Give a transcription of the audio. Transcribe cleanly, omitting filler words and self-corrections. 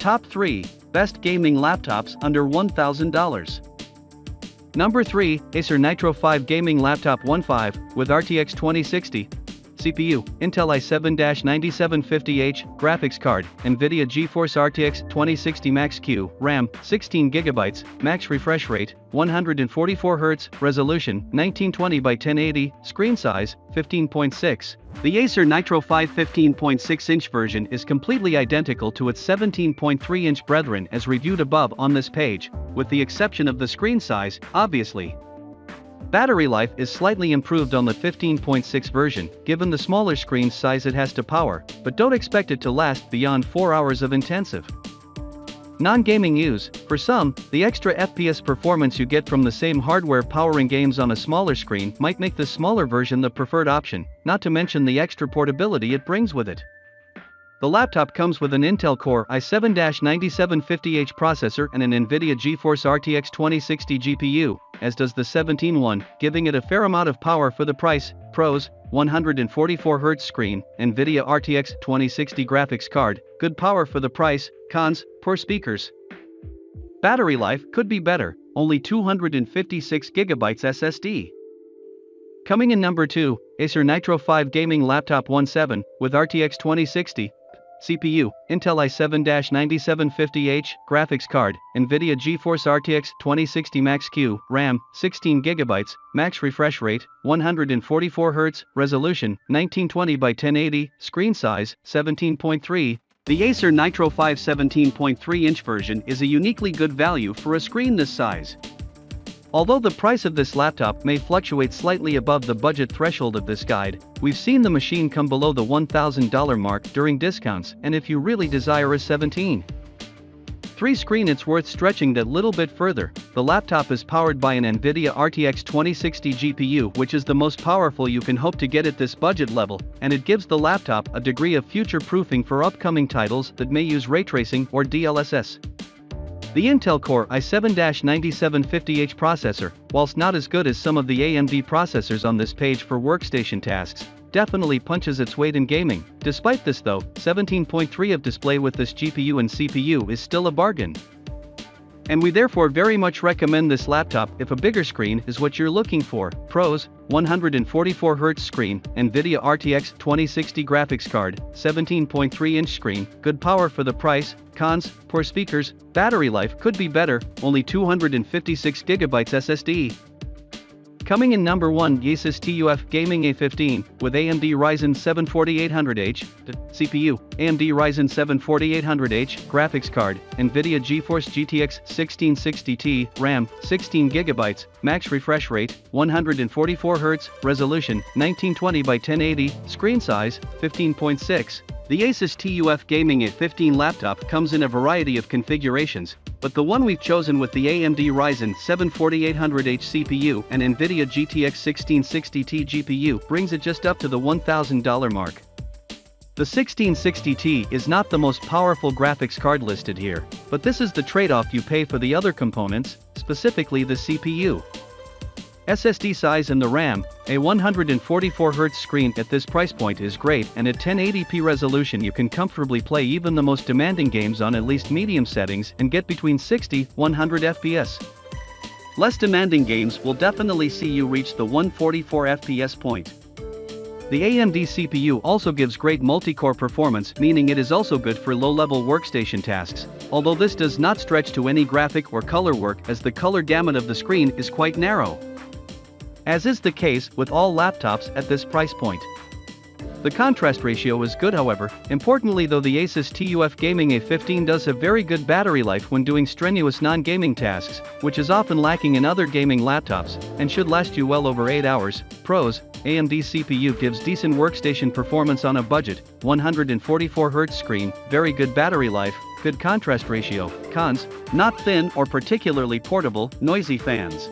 Top 3 Best Gaming Laptops Under $1,000. Number 3, Acer Nitro 5 Gaming Laptop 1.5 with RTX 2060. CPU, Intel i7-9750H, graphics card, NVIDIA GeForce RTX 2060 Max-Q, RAM, 16GB, max refresh rate, 144Hz, resolution, 1920 by 1080, screen size, 15.6. The Acer Nitro 5 15.6-inch version is completely identical to its 17.3-inch brethren as reviewed above on this page, with the exception of the screen size, obviously. Battery life is slightly improved on the 15.6 version, given the smaller screen size it has to power, but don't expect it to last beyond 4 hours of intensive non-gaming use. For some, the extra FPS performance you get from the same hardware powering games on a smaller screen might make the smaller version the preferred option, not to mention the extra portability it brings with it. The laptop comes with an Intel Core i7-9750H processor and an NVIDIA GeForce RTX 2060 GPU, as does the 17 one, giving it a fair amount of power for the price. Pros: 144Hz screen, NVIDIA RTX 2060 graphics card, good power for the price. Cons: poor speakers. Battery life could be better, only 256GB SSD. Coming in number 2, Acer Nitro 5 Gaming Laptop 1.7 with RTX 2060. CPU, Intel i7-9750H, graphics card, NVIDIA GeForce RTX 2060 Max-Q, RAM, 16GB, max refresh rate, 144Hz, resolution, 1920 by 1080, screen size, 17.3. The Acer Nitro 5 17.3-inch version is a uniquely good value for a screen this size. Although the price of this laptop may fluctuate slightly above the budget threshold of this guide, we've seen the machine come below the $1,000 mark during discounts, and if you really desire a 17.3 screen, it's worth stretching that little bit further. The laptop is powered by an NVIDIA RTX 2060 GPU, which is the most powerful you can hope to get at this budget level, and it gives the laptop a degree of future-proofing for upcoming titles that may use ray tracing or DLSS. The Intel Core i7-9750H processor, whilst not as good as some of the AMD processors on this page for workstation tasks, definitely punches its weight in gaming. Despite this though, 17.3 of display with this GPU and CPU is still a bargain. And we therefore very much recommend this laptop if a bigger screen is what you're looking for. Pros: 144Hz screen, NVIDIA RTX 2060 graphics card, 17.3-inch screen, good power for the price. Cons: poor speakers. Battery life could be better, only 256GB SSD. Coming in number 1, ASUS TUF Gaming A15 with AMD Ryzen 7 4800H, CPU, AMD Ryzen 7 4800H, graphics card, NVIDIA GeForce GTX 1660 Ti, RAM, 16GB, max refresh rate, 144Hz, resolution, 1920 by 1080, screen size, 15.6. The ASUS TUF Gaming A15 laptop comes in a variety of configurations, but the one we've chosen with the AMD Ryzen 7 4800H CPU and NVIDIA GTX 1660 Ti GPU brings it just up to the $1,000 mark. The 1660 Ti is not the most powerful graphics card listed here, but this is the trade-off you pay for the other components, specifically the CPU. SSD size and the RAM. A 144Hz screen at this price point is great, and at 1080p resolution you can comfortably play even the most demanding games on at least medium settings and get between 60-100 FPS. Less demanding games will definitely see you reach the 144 FPS point. The AMD CPU also gives great multi-core performance, meaning it is also good for low-level workstation tasks, although this does not stretch to any graphic or color work as the color gamut of the screen is quite narrow, as is the case with all laptops at this price point. The contrast ratio is good, however. Importantly though, the ASUS TUF Gaming A15 does have very good battery life when doing strenuous non-gaming tasks, which is often lacking in other gaming laptops, and should last you well over 8 hours. Pros: AMD CPU gives decent workstation performance on a budget, 144Hz screen, very good battery life, good contrast ratio. Cons: not thin or particularly portable, noisy fans.